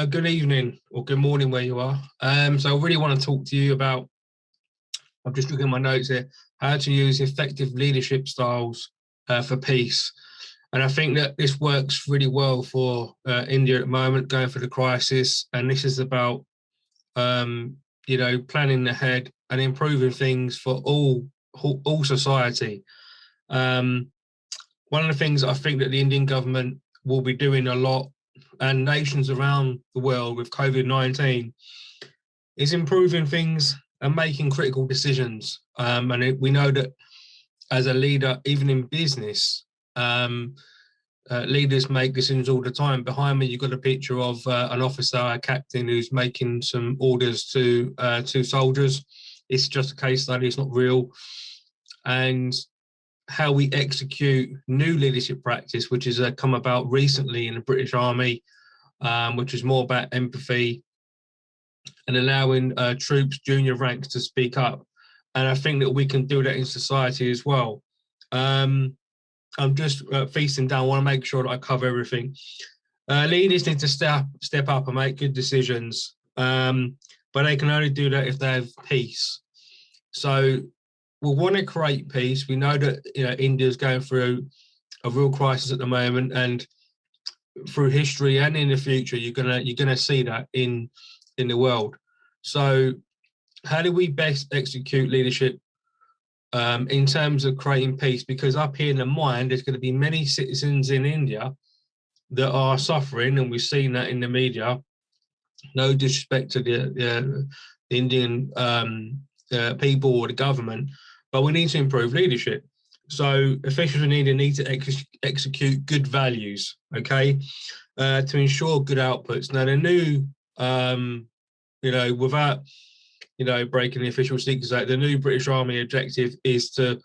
Good evening or good morning where you are. So I really want to talk to you about, I'm just looking at my notes here, how to use effective leadership styles for peace. And I think that this works really well for India at the moment, going through the crisis. And this is about, planning ahead and improving things for all society. One of the things I think that the Indian government will be doing a lot, and nations around the world with COVID-19, is improving things and making critical decisions. We know that as a leader, even in business, leaders make decisions all the time. Behind me, you've got a picture of an officer, a captain, who's making some orders to soldiers. It's just a case study, it's not real. And how we execute new leadership practice, which has come about recently in the British Army, which is more about empathy and allowing troops, junior ranks to speak up. And I think that we can do that in society as well. I'm just feasting down, I want to make sure that I cover everything. Leaders need to step up and make good decisions, but they can only do that if they have peace. So we want to create peace. We know that India's going through a real crisis at the moment, and through history and in the future, you're gonna see that in the world. So, how do we best execute leadership in terms of creating peace? Because up here in the mind, there's going to be many citizens in India that are suffering, and we've seen that in the media. No disrespect to the Indian people or the government, but we need to improve leadership. So officials in India need to execute good values, okay, to ensure good outputs. Now, the new, without, breaking the official secrets act, the new British Army objective is to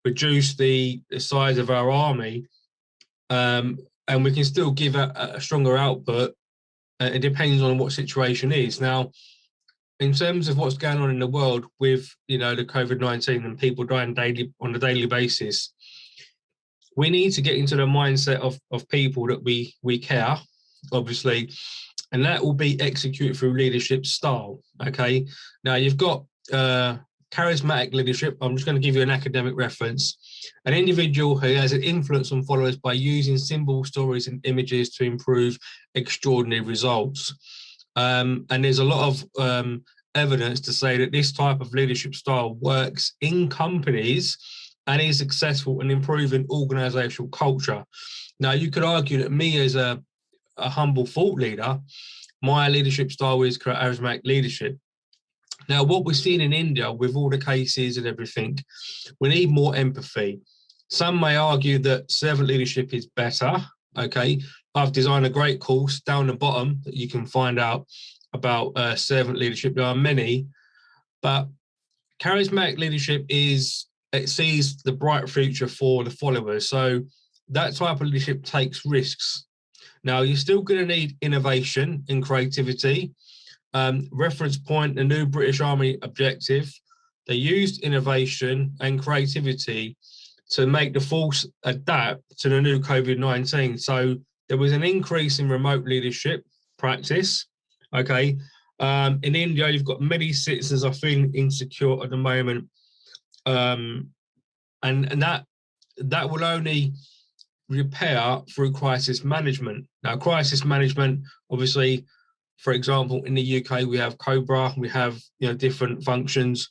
reduce the size of our army, and we can still give a stronger output. It depends on what situation is. Now, in terms of what's going on in the world with, the COVID-19 and people dying on a daily basis, we need to get into the mindset of people that we care, obviously, and that will be executed through leadership style, okay? Now, you've got charismatic leadership. I'm just going to give you an academic reference. An individual who has an influence on followers by using symbols, stories, and images to improve extraordinary results. And there's a lot of evidence to say that this type of leadership style works in companies and is successful in improving organizational culture. Now, you could argue that me as a humble thought leader, my leadership style is charismatic leadership. Now, what we're seeing in India with all the cases and everything, we need more empathy. Some may argue that servant leadership is better, okay? I've designed a great course down the bottom that you can find out about servant leadership. There are many, but charismatic leadership it sees the bright future for the followers. So that type of leadership takes risks. Now, you're still going to need innovation and creativity. Reference point, the new British Army objective, they used innovation and creativity to make the force adapt to the new COVID-19. So there was an increase in remote leadership practice, okay? In India, you've got many citizens are feeling insecure at the moment. And that will only repair through crisis management. Now, crisis management, obviously, for example, in the UK, we have COBRA, we have different functions,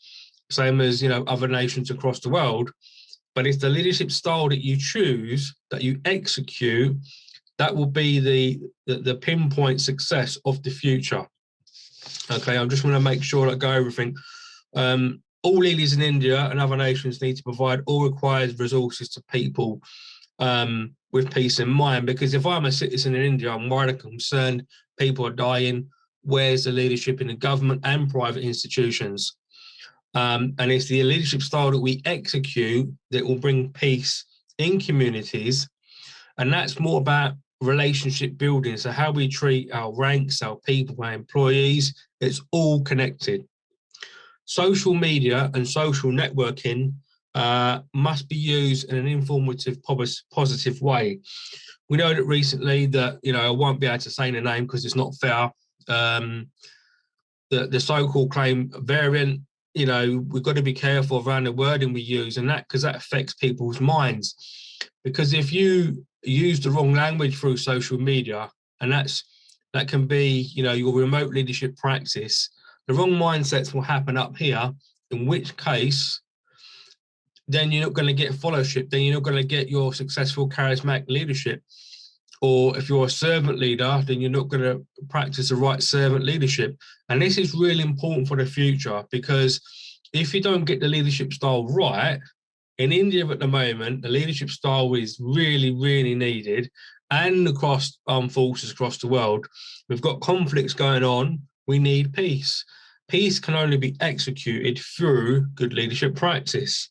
same as other nations across the world. But it's the leadership style that you choose, that you execute, that will be the pinpoint success of the future. Okay, I'm just going to make sure that I go everything. All leaders in India and other nations need to provide all required resources to people with peace in mind, because if I'm a citizen in India, I'm worried and concerned, people are dying. Where's the leadership in the government and private institutions? And it's the leadership style that we execute that will bring peace in communities. And that's more about relationship building. So how we treat our ranks, our people, our employees, it's all connected. Social media and social networking must be used in an informative, positive way. We know that recently that, I won't be able to say the name because it's not fair. The so-called claim variant, we've got to be careful around the wording we use, and because that affects people's minds. Because if you use the wrong language through social media, and that can be, your remote leadership practice, the wrong mindsets will happen up here, in which case, then you're not going to get fellowship, then you're not going to get your successful charismatic leadership. Or if you're a servant leader, then you're not going to practice the right servant leadership. And this is really important for the future, because if you don't get the leadership style right, in India at the moment, the leadership style is really, really needed, and across armed forces across the world. We've got conflicts going on. We need peace. Peace can only be executed through good leadership practice.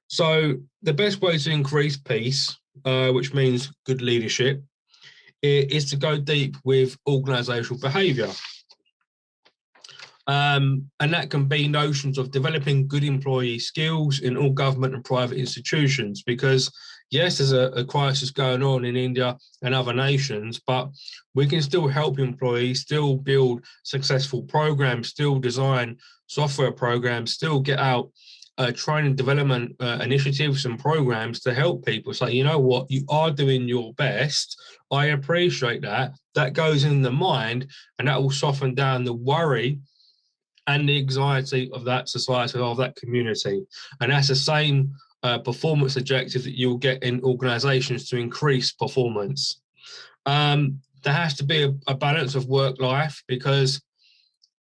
So the best way to increase peace, which means good leadership, is to go deep with organisational behaviour. And that can be notions of developing good employee skills in all government and private institutions, because yes, there's a crisis going on in India and other nations, but we can still help employees, still build successful programs, still design software programs, still get out training development initiatives and programs to help people say, you know what, you are doing your best. I appreciate that. That goes in the mind, and that will soften down the worry and the anxiety of that society, of that community. And that's the same performance objective that you'll get in organisations to increase performance. There has to be a balance of work-life, because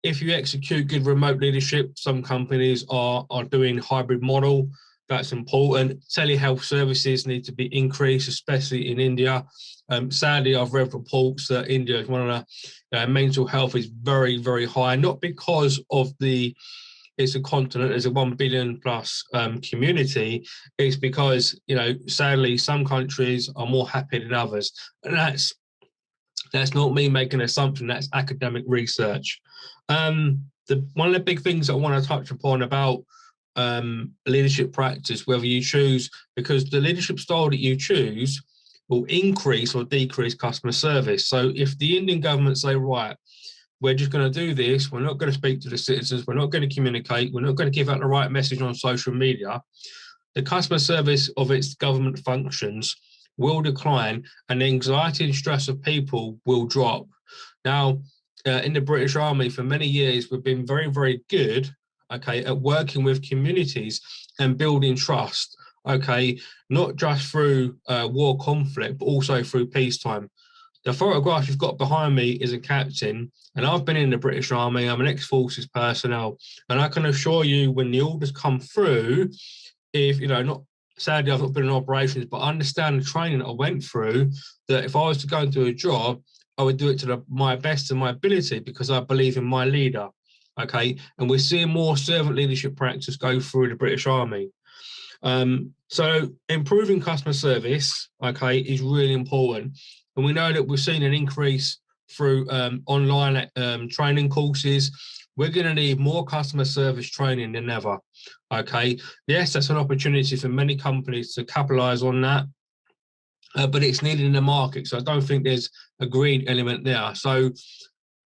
if you execute good remote leadership, some companies are doing hybrid model. That's important. Telehealth services need to be increased, especially in India. Sadly, I've read reports that India is one of the mental health is very, very high, not because of it's a continent, there's a 1 billion plus community. It's because, sadly, some countries are more happy than others. And that's not me making an assumption, that's academic research. One of the big things I want to touch upon about leadership practice, whether you choose, because the leadership style that you choose will increase or decrease customer service. So if the Indian government say, right, we're just going to do this, we're not going to speak to the citizens, we're not going to communicate, we're not going to give out the right message on social media, the customer service of its government functions will decline, and the anxiety and stress of people will drop. Now, in the British Army, for many years, we've been very, very good, at working with communities and building trust, not just through war conflict, but also through peacetime. The photograph you've got behind me is a captain, and I've been in the British Army. I'm an ex-forces personnel, and I can assure you, when the orders come through, if, sadly, I've not been in operations, but I understand the training that I went through, that if I was to go and do a job, I would do it to my best of my ability, because I believe in my leader, and we're seeing more servant leadership practice go through the British Army. So improving customer service, is really important. And we know that we've seen an increase through online training courses. We're going to need more customer service training than ever. Yes, that's an opportunity for many companies to capitalize on that, but it's needed in the market. So I don't think there's a greed element there. So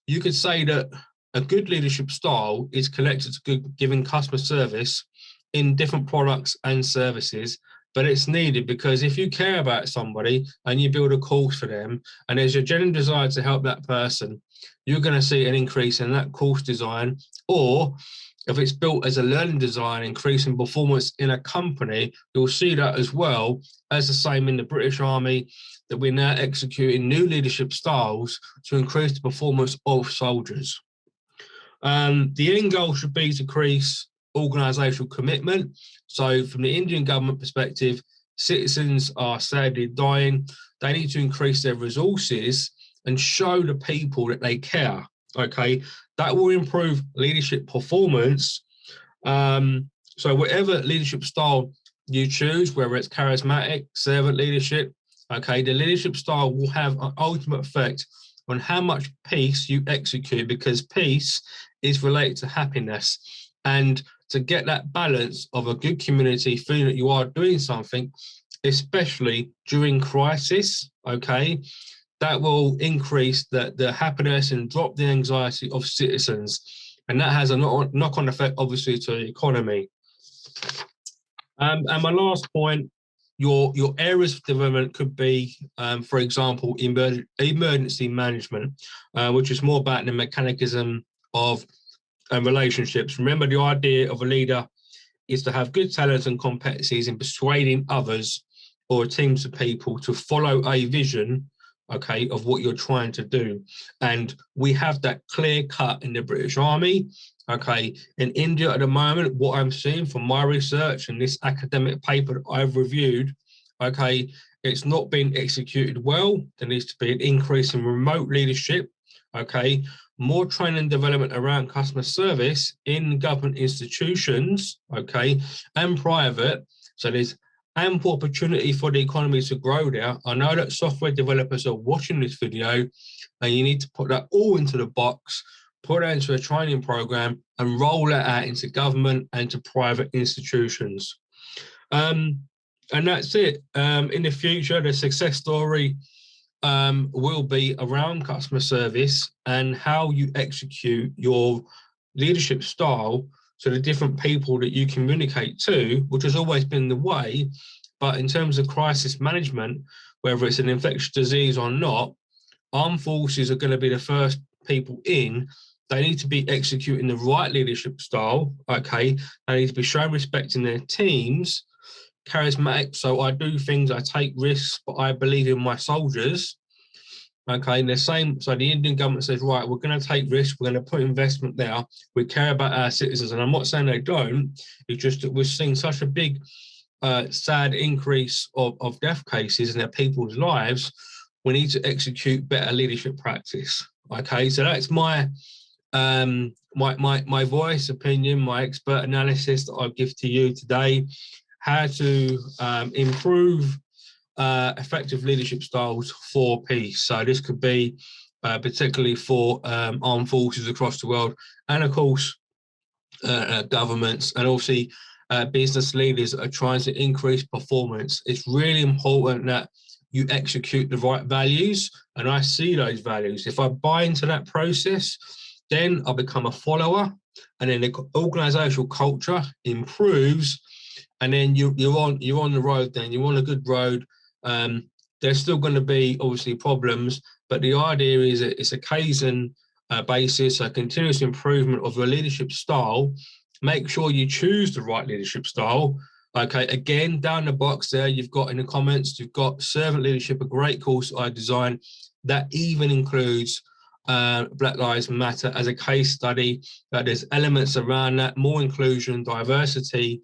you could say that a good leadership style is connected to giving customer service in different products and services, but it's needed, because if you care about somebody and you build a course for them and there's a genuine desire to help that person, you're going to see an increase in that course design. Or if it's built as a learning design, increasing performance in a company, you'll see that as well. As the same in the British Army, that we're now executing new leadership styles to increase the performance of soldiers. The end goal should be to increase organisational commitment. So from the Indian government perspective, citizens are sadly dying. They need to increase their resources and show the people that they care. That will improve leadership performance. So whatever leadership style you choose, whether it's charismatic, servant leadership, the leadership style will have an ultimate effect on how much peace you execute, because peace is related to happiness. And to get that balance of a good community, feeling that you are doing something, especially during crisis, okay, that will increase the happiness and drop the anxiety of citizens. And that has a knock-on effect, obviously, to the economy. And my last point, your areas of development could be, for example, emergency management, which is more about the mechanism of relationships. Remember, the idea of a leader is to have good talents and competencies in persuading others or teams of people to follow a vision, okay, of what you're trying to do. And we have that clear cut in the British Army. Okay, in India at the moment, what I'm seeing from my research and this academic paper that I've reviewed, okay, it's not being executed well. There needs to be an increase in remote leadership, okay, more training and development around customer service in government institutions, okay, and private. So there's ample opportunity for the economy to grow there. I know that software developers are watching this video, and you need to put that all into the box, put it into a training program, and roll it out into government and to private institutions. And that's it. In the future, the success story will be around customer service and how you execute your leadership style to the different people that you communicate to, which has always been the way. But in terms of crisis management, whether it's an infectious disease or not, armed forces are going to be the first people in. They need to be executing the right leadership style, okay? They need to be showing respect in their teams, charismatic. So I do things, I take risks, but I believe in my soldiers. Okay, and the same. So the Indian government says, right, we're going to take risks, we're going to put investment there, we care about our citizens. And I'm not saying they don't, it's just that we're seeing such a big, sad increase of death cases in their people's lives. We need to execute better leadership practice. Okay, so that's my my voice, opinion, my expert analysis that I give to you today. How to improve effective leadership styles for peace. So this could be particularly for armed forces across the world, and of course governments, and also business leaders that are trying to increase performance. It's really important that you execute the right values, and I see those values. If I buy into that process, then I become a follower, and then the organizational culture improves, and then you're on the road. Then you're on a good road. There's still going to be obviously problems, but the idea is that it's a Kaizen basis, a continuous improvement of your leadership style. Make sure you choose the right leadership style. Okay, again, down the box there, you've got in the comments, you've got servant leadership, a great course I designed that even includes Black Lives Matter as a case study. There's elements around that, more inclusion, diversity.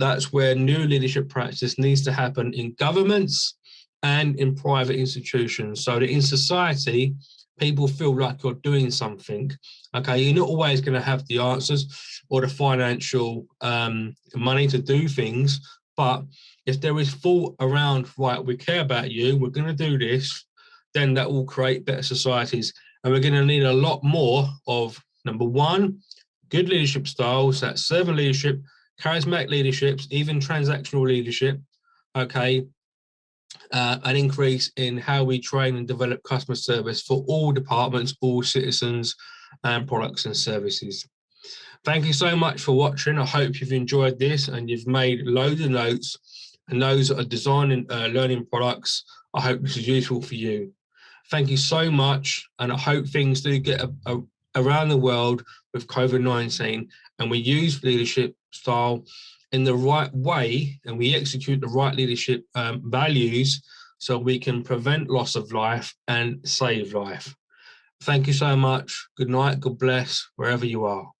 That's where new leadership practice needs to happen in governments and in private institutions, so that in society, people feel like you're doing something. Okay, you're not always going to have the answers or the financial money to do things, but if there is thought around, right, we care about you, we're going to do this, then that will create better societies. And we're going to need a lot more of, number one, good leadership styles, that's servant leadership, charismatic leaderships, even transactional leadership, okay, an increase in how we train and develop customer service for all departments, all citizens, and products and services. Thank you so much for watching. I hope you've enjoyed this and you've made loads of notes. And those that are designing learning products, I hope this is useful for you. Thank you so much, and I hope things do get around the world with COVID-19, and we use leadership style in the right way, and we execute the right leadership values so we can prevent loss of life and save life. Thank you so much. Good night. God bless, wherever you are.